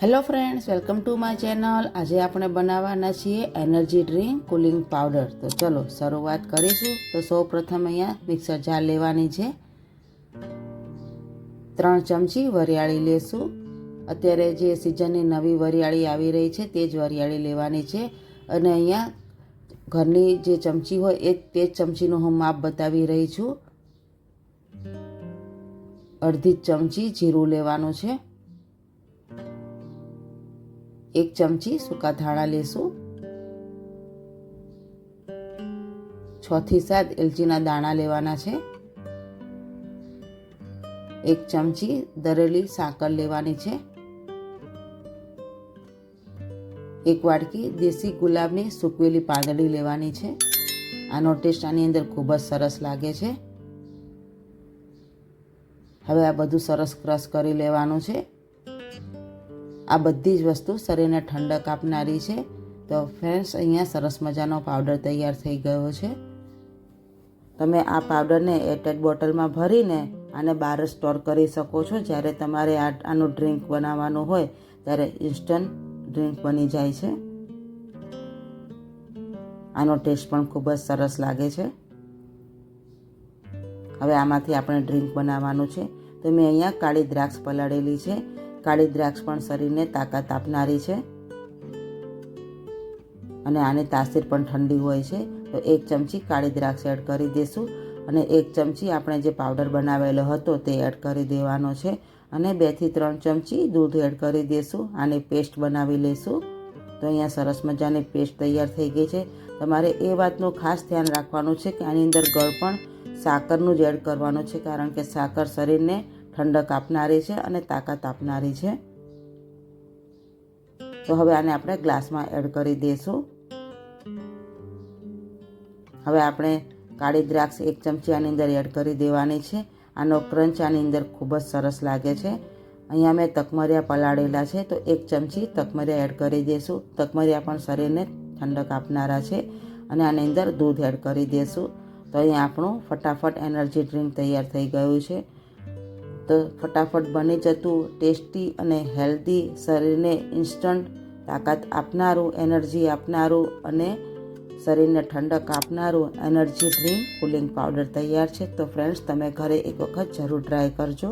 Hello friends, welcome to my channel. આજે આપણે બનાવવાના છીએ એનર્જી ડ્રિંક કુલિંગ પાવડર. તો ચલો શરૂઆત કરીશું. તો સૌ પ્રથમ અહીંયા મિક્સર જાર લેવાની છે. 3 ચમચી વરિયાળી લેશું. અત્યારે જે સિઝનની નવી વરિયાળી આવી રહી છે તે જ વરિયાળી લેવાની છે. અને અહીંયા ઘરની જે ચમચી હોય તે જ ચમચીનું હું માપ બતાવી રહી છું. અડધી ચમચી જીરું લેવાનું છે. 1 ચમચી સૂકા ધાણા લેશું. 6 થી 7 એલચીના દાણા લેવાના છે. 1 ચમચી દરેલી સાકર લેવાની છે. 1 વાટકી દેશી ગુલાબની સૂકવેલી પાંદડી લેવાની છે. આનો ટેસ્ટ આની અંદર ખૂબ જ સરસ લાગે છે. હવે આ બધું સરસ ક્રશ કરી લેવાનું છે. આ બધી જ વસ્તુ શરીરને ઠંડક આપનારી છે. તો ફ્રેન્ડ્સ, અહીંયા સરસ મજાનો પાવડર તૈયાર થઈ ગયો છે. તમે આ પાવડરને એરટાઇટ બોટલમાં ભરીને આને બહાર સ્ટોર કરી શકો છો. જ્યારે તમારે આનું ડ્રિંક બનાવવાનું હોય ત્યારે ઇન્સ્ટન્ટ ડ્રિંક બની જાય છે. આનો ટેસ્ટ પણ ખૂબ જ સરસ લાગે છે. હવે આમાંથી આપણે ડ્રિંક બનાવવાનું છે. તો મેં અહીંયા કાળી દ્રાક્ષ પલાળેલી છે. કાળી દ્રાક્ષ પણ શરીરને તાકાત આપનારી છે અને આની તાસીર પણ ઠંડી હોય છે. તો 1 ચમચી કાળી દ્રાક્ષ એડ કરી દઈશું અને 1 ચમચી આપણે જે પાવડર બનાવેલો હતો તે એડ કરી દેવાનો છે અને 2 થી 3 ચમચી દૂધ એડ કરી દઈશું. આની પેસ્ટ બનાવી લઈશું. તો અહીંયા સરસ મજાની પેસ્ટ તૈયાર થઈ ગઈ છે. તમારે એ વાતનું ખાસ ધ્યાન રાખવાનું છે કે આની અંદર ગળ પણ સાકરનું જ એડ કરવાનું છે, કારણ કે સાકર શરીરને ઠંડક આપનારી છે અને તાકાત આપનારી છે. તો હવે આને આપણે ગ્લાસમાં એડ કરી દઈશું. હવે આપણે કાળી દ્રાક્ષ 1 ચમચી આની અંદર એડ કરી દેવાની છે. આનો ક્રંચ આની અંદર ખૂબ જ સરસ લાગે છે. અહીંયા મેં તકમરિયા પલાળેલા છે, તો 1 ચમચી તકમરિયા એડ કરી દઈશું. તકમરિયા પણ શરીરને ઠંડક આપનારા છે. અને આની અંદર દૂધ એડ કરી દઈશું. તો અહીંયા આપણું ફટાફટ એનર્જી ડ્રિંક તૈયાર થઈ ગયું છે. તો ફટાફટ બની જતું, ટેસ્ટી અને હેલ્ધી, શરીરને ઇન્સ્ટન્ટ તાકાત આપનારું, એનર્જી આપનારું અને શરીરને ઠંડક આપનારું એનર્જી ડ્રિંક કુલિંગ પાવડર તૈયાર છે. તો ફ્રેન્ડ્સ, તમે ઘરે એક વખત જરૂર ટ્રાય કરજો.